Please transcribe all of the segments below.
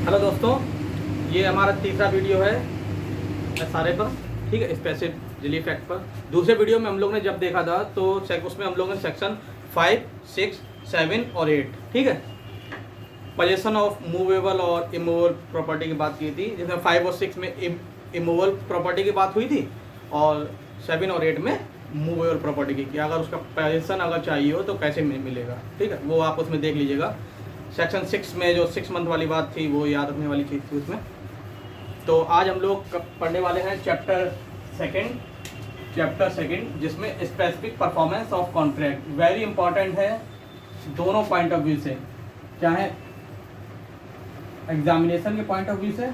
Hello दोस्तों, ये हमारा तीसरा वीडियो है एसआरए पर। ठीक है, स्पेसिफिक रिलीफ एक्ट पर। दूसरे वीडियो में हम लोग ने जब देखा था तो उसमें हम लोग ने सेक्शन 5, 6, 7 और 8, ठीक है, पोजेशन ऑफ मूवेबल और इमूवेबल प्रॉपर्टी की बात की थी, जिसमें 5 और 6 में इमूवेबल प्रॉपर्टी की बात हुई थी और 7 और 8 में मूवेबल प्रॉपर्टी की, कि अगर उसका पोजेशन अगर चाहिए हो तो कैसे मिलेगा। ठीक है, वो आप उसमें देख लीजिएगा। सेक्शन 6 में जो 6 मंथ वाली बात थी वो याद रखने वाली चीज़ थी उसमें। तो आज हम लोग पढ़ने वाले हैं चैप्टर सेकंड, जिसमें specific performance of contract very important है दोनों पॉइंट ऑफ व्यू से, चाहे एग्जामिनेशन के पॉइंट ऑफ व्यू से,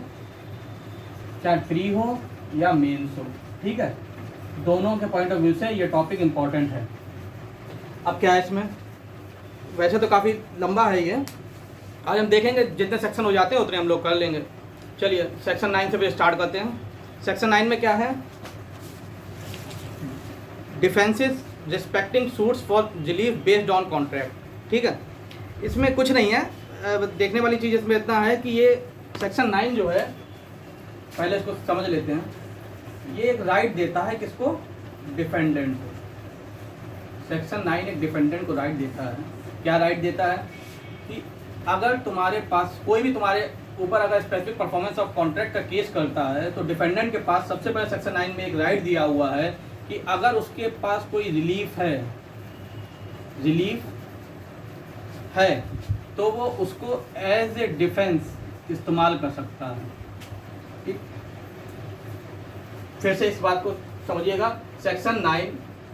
चाहे प्री हो या मेंस हो। ठीक है, दोनों के पॉइंट ऑफ व्यू से ये टॉपिक इम्पॉर्टेंट है। अब क्या है इसमें, वैसे तो काफ़ी लंबा है ये, आज हम देखेंगे जितने सेक्शन हो जाते हैं उतने हम लोग कर लेंगे। चलिए सेक्शन 9 से फिर स्टार्ट करते हैं। सेक्शन 9 में क्या है, defences respecting suits for relief based on contract. ठीक है, इसमें कुछ नहीं है, देखने वाली चीज़ इसमें इतना है कि ये सेक्शन 9 जो है, पहले इसको समझ लेते हैं। ये एक राइट देता है किसको, डिफेंडेंट को। सेक्शन 9 एक डिफेंडेंट को राइट देता है। क्या राइट देता है कि अगर तुम्हारे पास कोई भी तुम्हारे ऊपर अगर स्पेसिफिक परफॉर्मेंस ऑफ कॉन्ट्रैक्ट का केस करता है तो डिफेंडेंट के पास सबसे पहले सेक्शन 9 में एक राइट दिया हुआ है कि अगर उसके पास कोई रिलीफ है तो वो उसको एज ए डिफेंस इस्तेमाल कर सकता है। ठीक, फिर से इस बात को समझिएगा। सेक्शन 9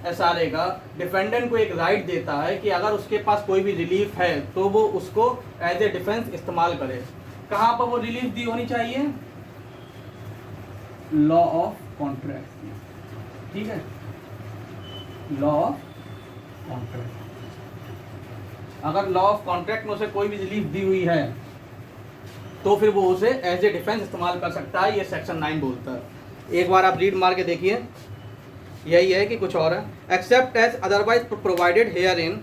एसआरए का डिफेंडेंट को एक राइट देता है कि अगर उसके पास कोई भी रिलीफ है तो वो उसको एज ए डिफेंस इस्तेमाल करे। कहाँ पर वो रिलीफ दी होनी चाहिए, लॉ ऑफ कॉन्ट्रैक्ट। ठीक है, लॉ ऑफ कॉन्ट्रैक्ट। अगर लॉ ऑफ कॉन्ट्रैक्ट में उसे कोई भी रिलीफ दी हुई है तो फिर वो उसे एज ए डिफेंस इस्तेमाल कर सकता है, ये सेक्शन 9 बोलता है। एक बार आप रीड मार के देखिए, यही है कि कुछ और है। Except as otherwise provided herein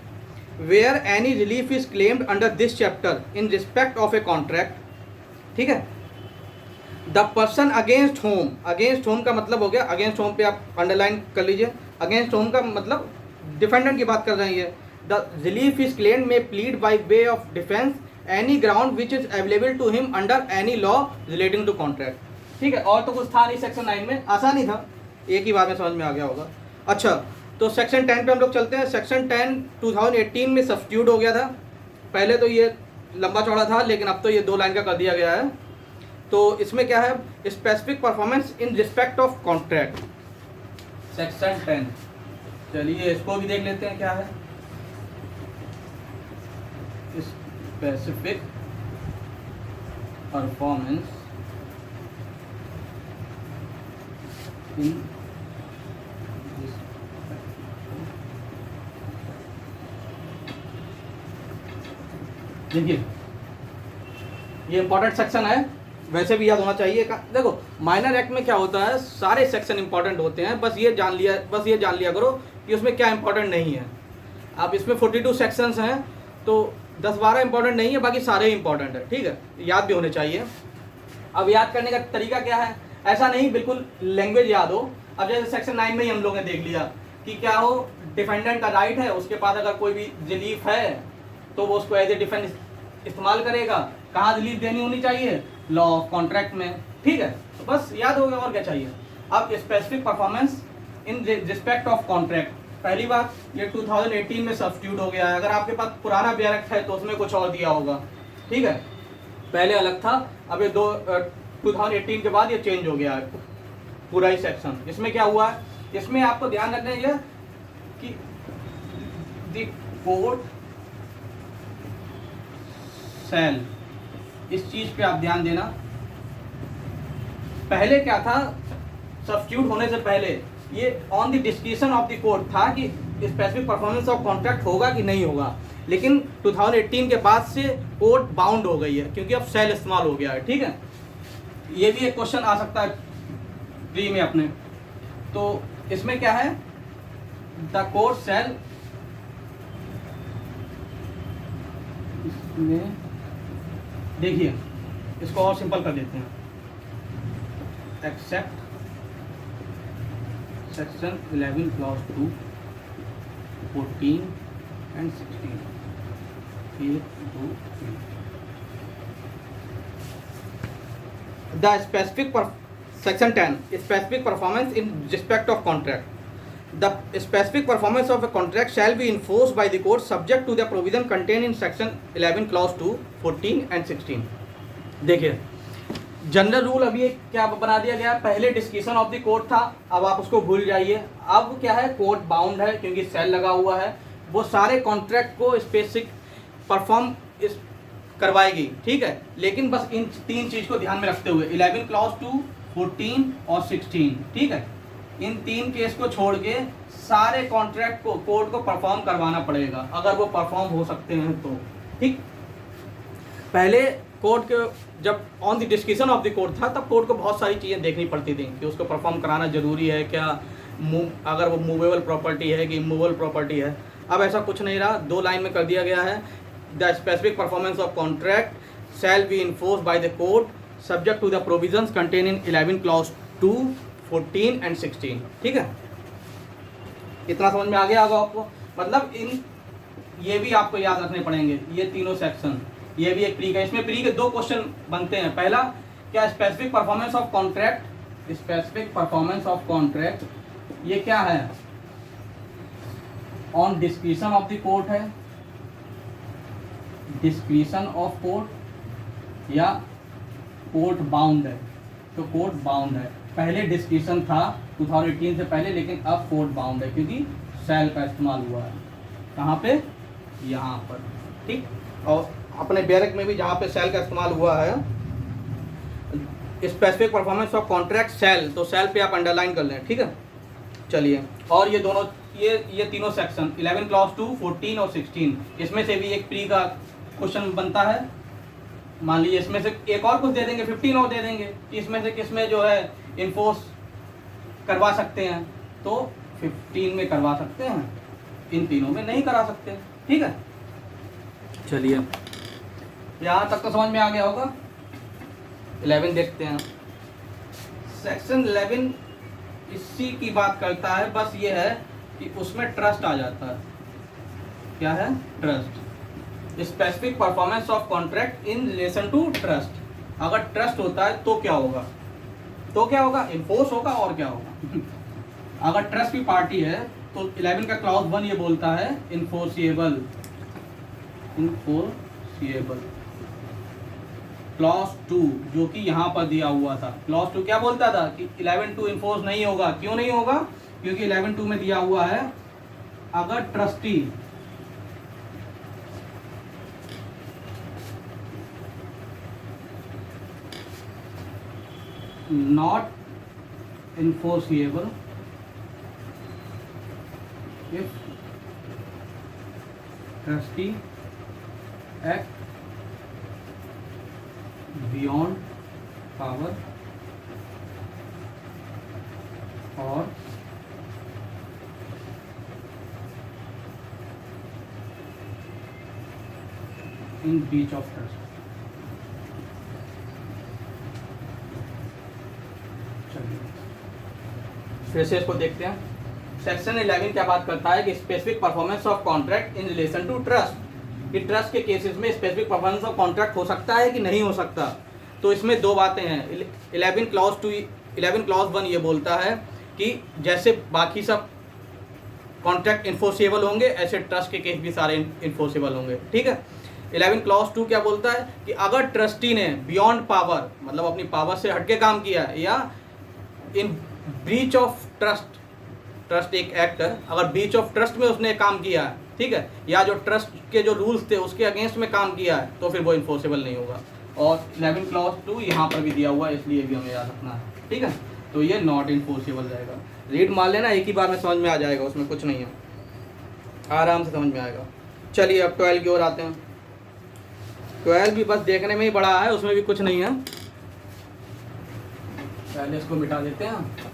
where any relief is claimed under this chapter in respect of a contract. ठीक है, द पर्सन अगेंस्ट होम का मतलब हो गया, अगेंस्ट होम पे आप अंडरलाइन कर लीजिए। अगेंस्ट होम का मतलब डिफेंडेंट की बात कर रहे हैं। द रिलीफ इज क्लेम्ड में plead by way of defence any ground which is available to him under any law relating to contract. ठीक है, और तो कुछ था नहीं सेक्शन 9 में, आसानी था, एक ही बार में समझ में आ गया होगा। अच्छा, तो सेक्शन 10 पे हम लोग चलते हैं। सेक्शन 10 2018 में सब्स्टिट्यूट हो गया था। पहले तो ये लंबा चौड़ा था, लेकिन अब तो ये 2 लाइन का कर दिया गया है। तो इसमें क्या है, specific performance in respect of contract, section 10। चलिए इसको भी देख लेते हैं क्या है। स्पेसिफिक परफॉर्मेंस इन देखिए, ये इंपॉर्टेंट सेक्शन है, वैसे भी याद होना चाहिए। देखो माइनर एक्ट में क्या होता है, सारे सेक्शन इंपॉर्टेंट होते हैं, बस ये जान लिया करो कि उसमें क्या इंपॉर्टेंट नहीं है। अब इसमें 42 सेक्शंस हैं तो 10-12 इंपॉर्टेंट नहीं है, बाकी सारे इंपॉर्टेंट है। ठीक है, याद भी होने चाहिए। अब याद करने का तरीका क्या है, ऐसा नहीं बिल्कुल लैंग्वेज याद हो। अब जैसे सेक्शन 9 में ही हम लोग ने देख लिया कि क्या हो, डिफेंडेंट का राइट है, उसके पास अगर कोई भी रिलीफ है तो वो उसको एज ए डिफेंस इस्तेमाल करेगा। कहाँ रिलीफ देनी होनी चाहिए, लॉ ऑफ कॉन्ट्रैक्ट में। ठीक है, तो बस याद हो गया, और क्या चाहिए। अब specific performance in respect of contract, पहली बात ये 2018 में सब्स्टिट्यूट हो गया है। अगर आपके पास पुराना बेयर एक्ट है तो उसमें कुछ और दिया होगा। ठीक है, पहले अलग था, अब ये 2018 के बाद ये चेंज हो गया है पूरा ही सेक्शन। इसमें क्या हुआ है, इसमें आपको ध्यान रखना है कि द कोर्ट सेल, इस चीज पे आप ध्यान देना। पहले क्या था, सब्स्टिट्यूट होने से पहले ये on the description of the court था कि स्पेसिफिक परफॉर्मेंस ऑफ कॉन्ट्रैक्ट होगा कि नहीं होगा, लेकिन 2018 के बाद से कोर्ट बाउंड हो गई है क्योंकि अब सेल इस्तेमाल हो गया है। ठीक है, ये भी एक क्वेश्चन आ सकता है प्री में अपने। तो इसमें क्या है, द कोर्ट सेल में देखिए इसको और सिंपल कर देते हैं, except section 11 clause 2, 14 and 16, 1 2 3। The specific section 10 specific performance in respect of contract. The specific performance of a contract shall be enforced by the court subject to the provision contained in section 11 clause 2, 14 and 16। देखिए general rule अभी एक क्या बना दिया गया, पहले discussion of the court था, अब आप उसको भूल जाइए। अब क्या है, कोर्ट बाउंड है क्योंकि सेल लगा हुआ है, वो सारे कॉन्ट्रैक्ट को स्पेसिफिक परफॉर्म करवाएगी, ठीक है। लेकिन बस इन तीन चीज को ध्यान में रखते हुए 11 क्लॉज 2, 14 और 16, ठीक है, इन तीन केस को छोड़ के सारे कॉन्ट्रैक्ट को कोर्ट को परफॉर्म करवाना पड़ेगा, अगर वो परफॉर्म हो सकते हैं तो, ठीक। पहले कोर्ट के जब on the discussion of the court था तब कोर्ट को बहुत सारी चीज़ें देखनी पड़ती थी कि उसको परफॉर्म कराना जरूरी है क्या, अगर वो मूवेबल प्रॉपर्टी है कि इमूवेबल प्रॉपर्टी है। अब ऐसा कुछ नहीं रहा, 2 लाइन में कर दिया गया है, the specific performance of contract shall be enforced by the court subject to the provisions contain in 11 clause 2, 14 and 16, ठीक है। इतना समझ में आ गया होगा आपको, मतलब इन ये भी आपको याद रखने पड़ेंगे, ये तीनों सेक्शन, ये भी एक प्री का, इसमें प्री के 2 क्वेश्चन बनते हैं। पहला क्या, specific performance of contract, specific performance of contract ये क्या है, on discretion of the court है, डिस्क्रिशन ऑफ कोर्ट, या कोर्ट बाउंड है। तो कोर्ट बाउंड है, पहले डिस्कशन था 2018 से पहले, लेकिन अब कोर्ट बाउंड है क्योंकि सेल का इस्तेमाल हुआ है। कहाँ पे, यहाँ पर, ठीक। और अपने बैरक में भी जहाँ पे सेल का इस्तेमाल हुआ है, specific performance of contract sale, तो सेल पे आप अंडरलाइन कर लें, ठीक है। चलिए, और ये दोनों ये तीनों सेक्शन 11 क्लॉज 2, 14 और 16, इसमें से भी एक प्री का क्वेश्चन बनता है। मान लीजिए इसमें से एक और कुछ दे देंगे, 15 और दे देंगे, इसमें से किसमें जो है इन्फोर्स करवा सकते हैं, तो 15 में करवा सकते हैं, इन तीनों में नहीं करा सकते, ठीक है। चलिए, यहाँ तक तो समझ में आ गया होगा। 11 देखते हैं, सेक्शन 11 इसी की बात करता है, बस ये है कि उसमें ट्रस्ट आ जाता है। क्या है, trust. Specific performance of contract in relation to trust. अगर ट्रस्ट होता है तो क्या होगा, इन्फोर्स होगा, और क्या होगा। अगर ट्रस्ट की पार्टी है तो 11 का क्लॉज 1 ये बोलता है इन्फोर्सिएबल, क्लॉज 2 जो कि यहाँ पर दिया हुआ था, क्लॉज 2 क्या बोलता था कि 11(2) इन्फोर्स नहीं होगा। क्यों नहीं होगा, क्योंकि 11(2) में दिया हुआ है अगर trustee not enforceable if trustee act beyond power or in breach of trust। फिर से इसको देखते हैं। सेक्शन 11 क्या बात करता है कि specific performance of contract in relation to trust, कि ट्रस्ट के केसेस में स्पेसिफिक परफॉर्मेंस ऑफ कॉन्ट्रैक्ट हो सकता है कि नहीं हो सकता। तो इसमें 2 बातें हैं। 11 क्लॉज 1 ये बोलता है कि जैसे बाकी सब कॉन्ट्रैक्ट इन्फोर्सेबल होंगे, ऐसे ट्रस्ट के केस भी सारे इन्फोर्सेबल होंगे, ठीक है। 11 क्लॉज 2 क्या बोलता है कि अगर ट्रस्टी ने बियॉन्ड पावर, मतलब अपनी पावर से हटके काम किया, या इन ब्रीच ऑफ ट्रस्ट, ट्रस्ट एक एक्ट है, अगर ब्रीच ऑफ ट्रस्ट में उसने काम किया है, ठीक है, या जो ट्रस्ट के जो रूल्स थे उसके अगेंस्ट में काम किया है, तो फिर वो इन्फोर्सेबल नहीं होगा। और 11 क्लॉज 2 यहाँ पर भी दिया हुआ है, इसलिए भी हमें याद रखना है, ठीक है। तो ये नॉट इन्फोर्सेबल रहेगा। रीड मान लेना, एक ही बार में समझ में आ जाएगा, उसमें कुछ नहीं है, आराम से समझ में आएगा। चलिए अब 12 की ओर आते हैं। 12 भी बस देखने में ही बड़ा है, उसमें भी कुछ नहीं है। पहले इसको मिटा देते हैं।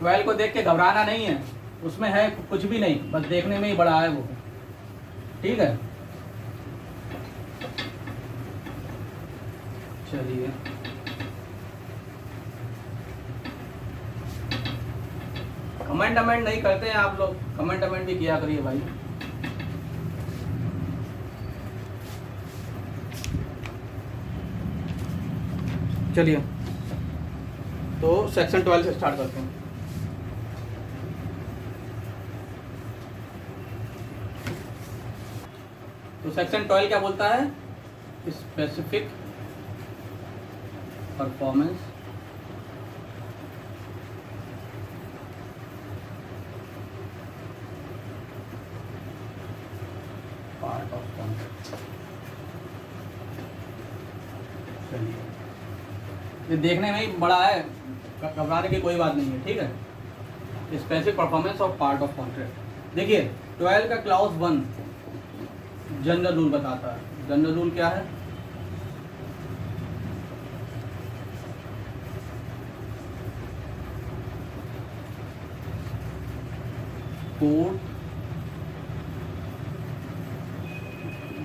12 को देख के घबराना नहीं है, उसमें है कुछ भी नहीं, बस देखने में ही बड़ा है वो, ठीक है। चलिए कमेंट नहीं करते हैं आप लोग, कमेंट भी किया करिए भाई। चलिए तो सेक्शन 12 से स्टार्ट करते हैं। तो सेक्शन 12 क्या बोलता है? Specific performance part of contract. चलिए ये देखने में ही बड़ा है, घबराने की कोई बात नहीं है, ठीक है। Specific performance of part of contract. देखिए 12 का क्लाउज 1 जनरल रूल बताता है। जनरल रूल क्या है? Court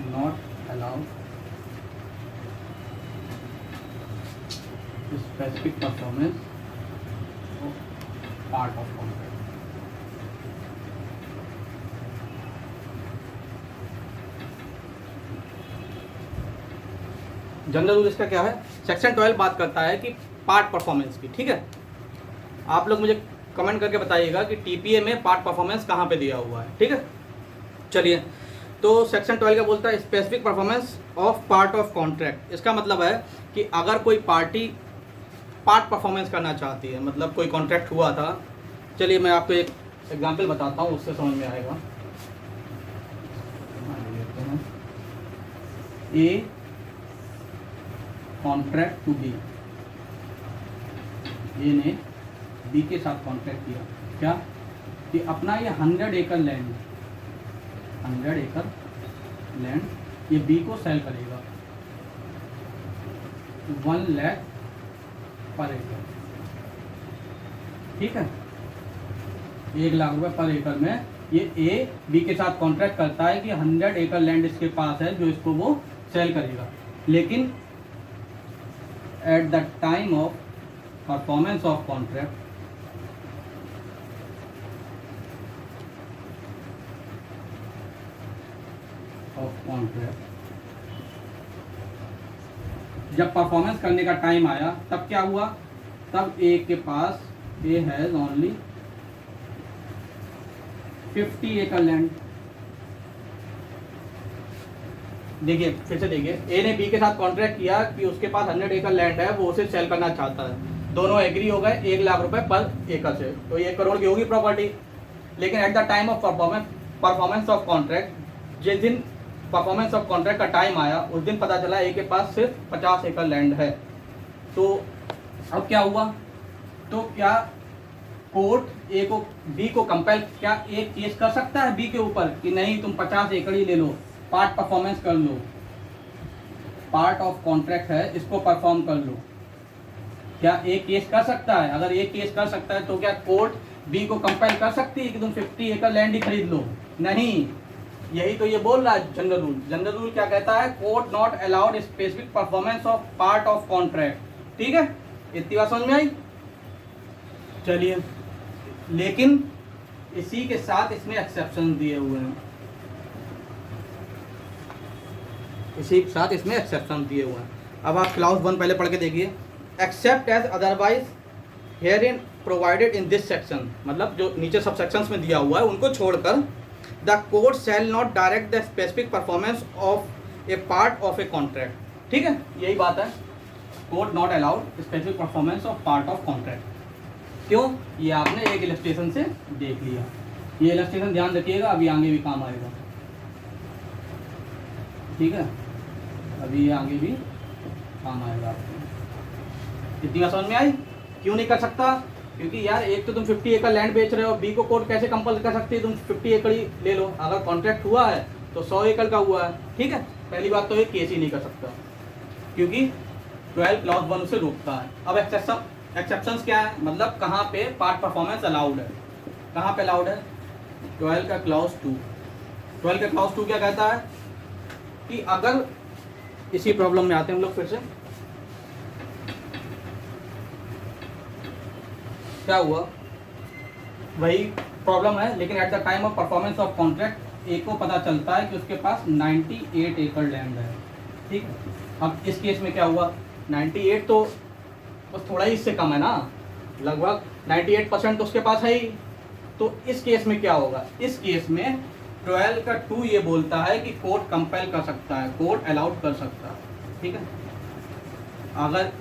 not allowed specific performance of part of contract. General rule इसका क्या है? सेक्शन 12 बात करता है कि पार्ट परफॉर्मेंस की, ठीक है। आप लोग मुझे कमेंट करके बताइएगा कि टीपीए में पार्ट परफॉर्मेंस कहाँ पे दिया हुआ है, ठीक है। चलिए तो सेक्शन 12 का बोलता है specific performance of part of contract. इसका मतलब है कि अगर कोई पार्टी पार्ट परफॉर्मेंस करना चाहती है, मतलब कोई कॉन्ट्रैक्ट हुआ था, चलिए मैं आपको एक एग्जांपल बताता हूँ, उससे समझ में आएगा। ए कॉन्ट्रैक्ट टू बी, ए ने बी के साथ कॉन्ट्रैक्ट किया, क्या कि अपना ये 100 एकड़ लैंड, 100 एकड़ लैंड ये बी को सेल करेगा 1 लाख पर एकड़, ठीक है। 1 लाख रुपए पर एकड़ में ये ए बी के साथ कॉन्ट्रैक्ट करता है कि 100 एकड़ लैंड इसके पास है जो इसको वो सेल करेगा। लेकिन at the time of performance of contract जब परफॉर्मेंस करने का टाइम आया तब क्या हुआ? तब ए के पास ए हैज ओनली 50 एकड़ लैंड। देखिए फिर से देखिए, ए ने बी के साथ कॉन्ट्रैक्ट किया कि उसके पास 100 एकड़ लैंड है, वो उसे सेल करना चाहता है। दोनों एग्री हो गए 1 लाख रुपए पर एकड़ से, तो 1 करोड़ की होगी प्रॉपर्टी। लेकिन at the time of performance of contract, जिस दिन परफॉर्मेंस ऑफ कॉन्ट्रैक्ट का टाइम आया उस दिन पता चला ए के पास सिर्फ 50 एकड़ लैंड है। तो अब क्या हुआ? तो क्या कोर्ट ए को बी को कंपेल, क्या एक केस कर सकता है बी के ऊपर कि नहीं तुम 50 एकड़ ही ले लो, पार्ट परफॉर्मेंस कर लो, पार्ट ऑफ कॉन्ट्रैक्ट है इसको परफॉर्म कर लो? क्या एक केस कर सकता है? अगर एक केस कर सकता है तो क्या कोर्ट बी को कंपेल कर सकती है कि तुम 50 एकड़ लैंड ही खरीद लो? नहीं। यही तो ये बोल रहा है जनरल रूल। जनरल रूल क्या कहता है? Court not allowed specific performance of part of contract, ठीक है। इतनी बात समझ में आई? चलिए लेकिन इसी के साथ इसमें एक्सेप्शन दिए हुए हैं, इसी के साथ इसमें एक्सेप्शन दिए हुए हैं। अब आप क्लाउज 1 पहले पढ़ के देखिए। Except as otherwise herein provided in this section, मतलब जो नीचे सब सेक्शंस में दिया हुआ है उनको छोड़कर the court shall not direct the specific performance of A part of a contract, ठीक है। यही बात है, court not allowed specific performance of part of contract. क्यों? ये आपने एक इलस्ट्रेशन से देख लिया। ये इलस्ट्रेशन ध्यान रखिएगा, अभी आगे भी काम आएगा, ठीक है। अभी ये आगे भी काम आएगा आपको। इतनी बात समझ में आई? क्यों नहीं कर सकता? क्योंकि यार एक तो तुम 50 एकड़ लैंड बेच रहे हो, बी को कोर्ट कैसे कंपल कर सकती है तुम 50 एकड़ ही ले लो? अगर कॉन्ट्रैक्ट हुआ है तो 100 एकड़ का हुआ है, ठीक है। पहली बात तो ये केस ही नहीं कर सकता क्योंकि 12 क्लॉज 1 उसे रोकता है। अब एक्सेप्शंस क्या है? मतलब कहाँ पे पार्ट परफॉर्मेंस अलाउड है, कहाँ पे अलाउड है? 12 का क्लॉज 2। 12 का क्लॉज 2 क्या कहता है कि अगर, इसी प्रॉब्लम में आते हैं हम लोग फिर से, क्या हुआ, वही प्रॉब्लम है, लेकिन at the time of performance of contract A को पता चलता है कि उसके पास 98 एकड़ लैंड है। ठीक है, अब इस केस में क्या हुआ, 98 तो बस थोड़ा ही इससे कम है ना, लगभग 98% तो उसके पास है ही। तो इस केस में क्या होगा, इस केस में 12 का 2 ये बोलता है कि कोर्ट कंपेल कर सकता है, कोर्ट अलाउड कर सकता है। ठीक है, अगर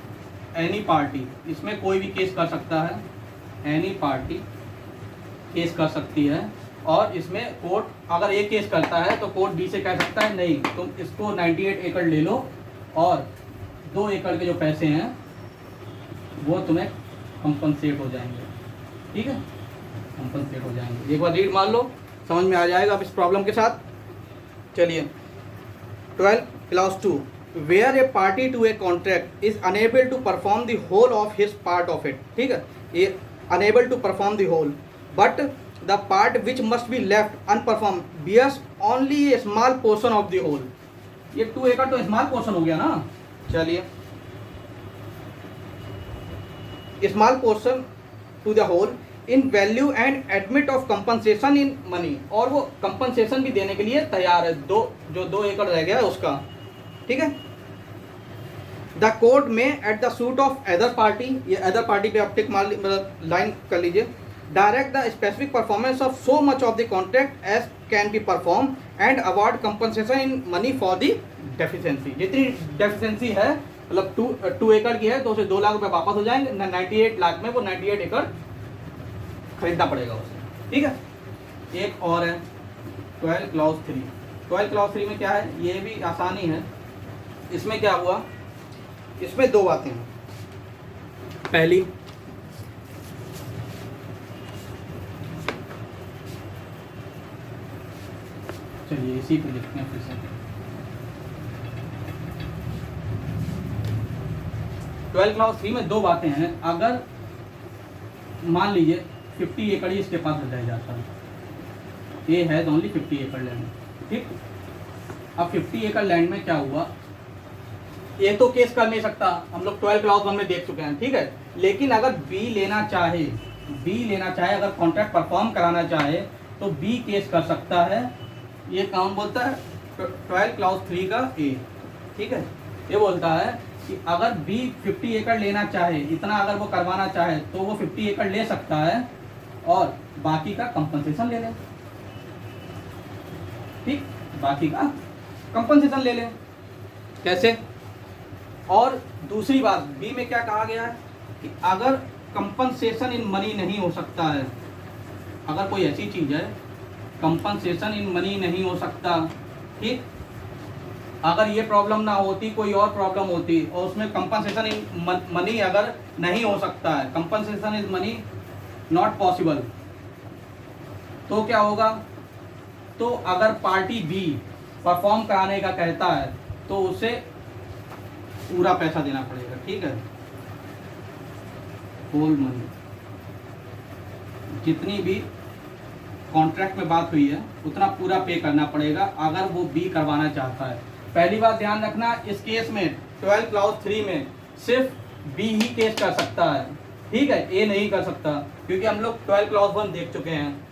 एनी पार्टी, इसमें कोई भी केस कर सकता है, एनी पार्टी केस कर सकती है, और इसमें कोर्ट अगर एक केस करता है तो कोर्ट बी से कह सकता है नहीं तुम इसको 98 एकड़ ले लो और 2 एकड़ के जो पैसे हैं वो तुम्हें कंपनसेट हो जाएंगे। ठीक है, कंपनसेट हो जाएंगे। एक बार रीड मान लो, समझ में आ जाएगा अब इस प्रॉब्लम के साथ। चलिए 12 clause 2, where a party to a contract is unable to perform the whole of his part of it. ठीक है, ये unable to perform the whole, but the part which must be left unperform bears only a small portion of the whole. ये 2 एकड़ तो small portion हो गया ना। चलिए, small portion to the whole in value and admit of compensation in money, और वो compensation भी देने के लिए तैयार है, जो 2 एकड़ रह गया है उसका। ठीक है, द कोर्ट में at the suit of other party, ये अदर पार्टी पे आप टिक मार मतलब लाइन कर लीजिए, direct the specific performance of so much of the contract as can be perform and award compensation in money for the deficiency. जितनी deficiency है, मतलब 2 एकड़ की है तो उसे 2 लाख रुपए वापस हो जाएंगे, 98 लाख में वो 98 एकड़ खरीदना पड़ेगा उसे। ठीक है, एक और है 12 क्लॉज 3। 12 क्लॉज 3 में क्या है, ये भी आसानी है। इसमें क्या हुआ, इसमें 2 बातें हैं। पहली, चलिए इसी पे लिखते हैं फिर से। 12 क्लॉज 3 में 2 बातें हैं। अगर मान लीजिए 50 एकड़ ही इसके पास रह जाता है, ये है ओनली 50 एकड़ लैंड। ठीक, अब 50 एकड़ लैंड में क्या हुआ, ये तो केस कर नहीं सकता, हम लोग 12 क्लॉज 1 में देख चुके हैं। ठीक है, लेकिन अगर बी लेना चाहे, अगर कॉन्ट्रैक्ट परफॉर्म कराना चाहे तो बी केस कर सकता है। ये काम बोलता है 12 क्लॉज 3 का ए। ठीक है, ये बोलता है कि अगर बी 50 एकड़ लेना चाहे, इतना अगर वो करवाना चाहे तो वो 50 एकड़ ले सकता है और बाकी का कंपनसेशन ले ले। ठीक, बाकी का कंपनसेशन ले ले। कैसे, और दूसरी बात बी में क्या कहा गया है कि अगर कंपनसेशन इन मनी नहीं हो सकता है, अगर कोई ऐसी चीज है कंपनसेशन इन मनी नहीं हो सकता। ठीक, अगर ये प्रॉब्लम ना होती, कोई और प्रॉब्लम होती और उसमें कंपनसेशन इन मनी अगर नहीं हो सकता है, compensation is money not possible, तो क्या होगा, तो अगर पार्टी बी परफॉर्म कराने का कहता है तो उसे पूरा पैसा देना पड़ेगा। ठीक है, होल मनी, जितनी भी कॉन्ट्रैक्ट में बात हुई है उतना पूरा पे करना पड़ेगा अगर वो बी करवाना चाहता है। पहली बात ध्यान रखना, इस केस में 12 क्लॉज 3 में सिर्फ बी ही केस कर सकता है। ठीक है, ए नहीं कर सकता, क्योंकि हम लोग 12 क्लॉज 1 देख चुके हैं।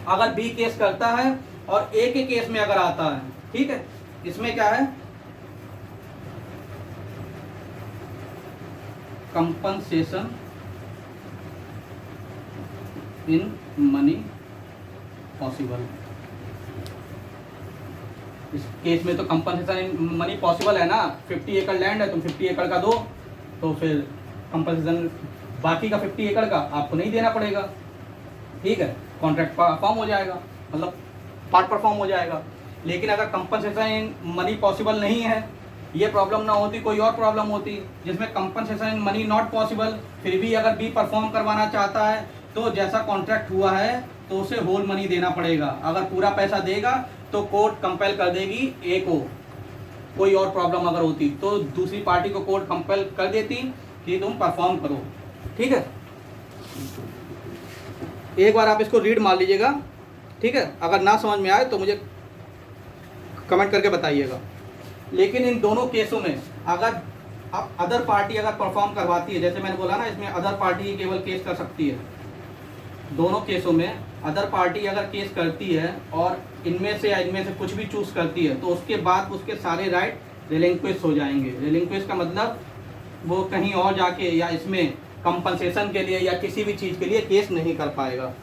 अगर बी केस करता है और ए के केस में अगर आता है, ठीक है, इसमें क्या है, कंपनसेशन इन मनी पॉसिबल। इस केस में तो कंपनसेशन इन मनी पॉसिबल है ना, 50 एकड़ लैंड है, तुम 50 एकड़ का दो तो फिर कंपनसेशन बाकी का 50 एकड़ का आपको नहीं देना पड़ेगा। ठीक है, कॉन्ट्रैक्ट परफॉर्म हो जाएगा, मतलब पार्ट परफॉर्म हो जाएगा। लेकिन अगर कंपनसेशन इन मनी पॉसिबल नहीं है, ये प्रॉब्लम ना होती, कोई और प्रॉब्लम होती जिसमें compensation in money not possible, फिर भी अगर बी परफॉर्म करवाना चाहता है तो जैसा कॉन्ट्रैक्ट हुआ है तो उसे होल मनी देना पड़ेगा। अगर पूरा पैसा देगा तो कोर्ट कंपेल कर देगी ए को। कोई और प्रॉब्लम अगर होती तो दूसरी पार्टी को कोर्ट कंपेल कर देती कि तुम परफॉर्म करो। ठीक है, एक बार आप इसको रीड मार लीजिएगा। ठीक है, अगर ना समझ में आए तो मुझे कमेंट करके बताइएगा। लेकिन इन दोनों केसों में अगर अब अदर पार्टी अगर परफॉर्म करवाती है, जैसे मैंने बोला ना इसमें अदर पार्टी ही केवल केस कर सकती है, दोनों केसों में अदर पार्टी अगर केस करती है और इनमें से या इनमें से कुछ भी चूज करती है तो उसके बाद उसके सारे राइट रिलिंक्विश हो जाएंगे। रिलिंक्विश का मतलब वो कहीं और जाके या इसमें कंपनसेशन के लिए या किसी भी चीज़ के लिए केस नहीं कर पाएगा।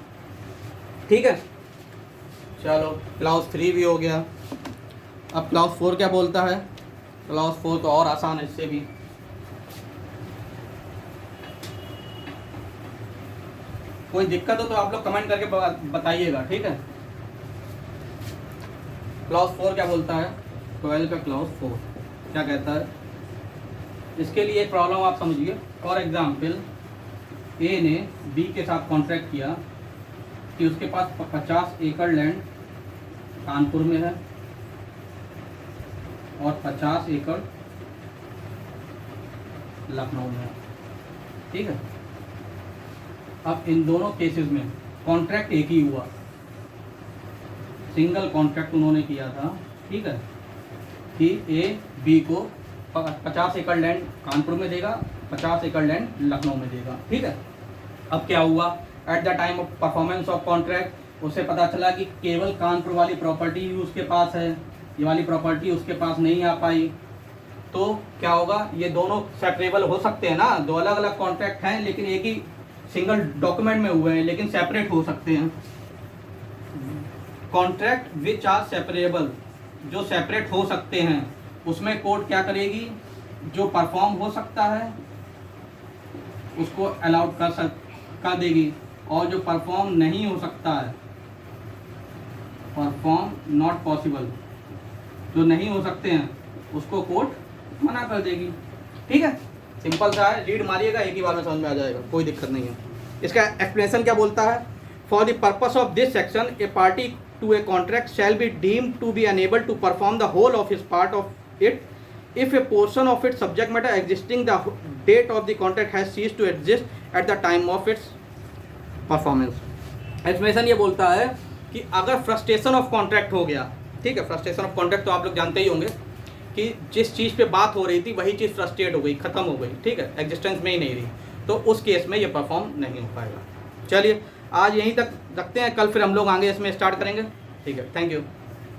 ठीक है, चलो क्लाउज 3 भी हो गया। अब क्लाउज 4 क्या बोलता है? क्लाउज 4 तो और आसान है इससे भी। कोई दिक्कत हो तो आप लोग कमेंट करके बताइएगा, ठीक है। क्लाउज 4 क्या बोलता है? 12 का क्लाउज 4 क्या कहता है? इसके लिए एक प्रॉब्लम आप समझिए। फॉर एग्जाम्पल ए ने बी के साथ कॉन्ट्रैक्ट किया कि उसके पास 50 एकड़ लैंड कानपुर में है और 50 एकड़ लखनऊ में है, ठीक है। अब इन दोनों केसेस में कॉन्ट्रैक्ट एक ही हुआ, सिंगल कॉन्ट्रैक्ट उन्होंने किया था, ठीक है, कि ए बी को 50 एकड़ लैंड कानपुर में देगा, 50 एकड़ लैंड लखनऊ में देगा, ठीक है। अब क्या हुआ? Eight the time of performance of contract उसे पता चला कि केवल कानपुर वाली प्रॉपर्टी ही उसके पास है, ये वाली प्रॉपर्टी उसके पास नहीं आ पाई। तो क्या होगा? ये दोनों सेपरेबल हो सकते हैं ना, दो अलग अलग कॉन्ट्रैक्ट हैं लेकिन एक ही सिंगल डॉक्यूमेंट में हुए हैं, लेकिन सेपरेट हो सकते हैं। कॉन्ट्रैक्ट विच आर सेपरेबल, जो सेपरेट हो सकते हैं उसमें कोर्ट क्या करेगी? जो परफॉर्म हो सकता है उसको अलाउड कर देगी, और जो परफॉर्म नहीं हो सकता है, परफॉर्म नॉट पॉसिबल, जो नहीं हो सकते हैं उसको कोर्ट मना कर देगी। ठीक है, सिंपल सा है, रीड मारिएगा एक ही बार में समझ में आ जाएगा, कोई दिक्कत नहीं है। इसका एक्सप्लेनेशन क्या बोलता है? For the purpose of this section a party to a contract shall be deemed to be unable to perform the whole of his part of it if a portion of its subject matter existing the date of the contract has ceased to exist at the time of its performance। Explanation ये बोलता है कि अगर frustration of contract हो गया, ठीक है, frustration of contract तो आप लोग जानते ही होंगे कि जिस चीज़ पे बात हो रही थी वही चीज़ फ्रस्ट्रेट हो गई, खत्म हो गई, ठीक है, एग्जिस्टेंस में ही नहीं रही, तो उस केस में ये परफॉर्म नहीं हो पाएगा। चलिए आज यहीं तक रखते हैं, कल फिर हम लोग आगे इसमें स्टार्ट करेंगे, ठीक है, थैंक यू।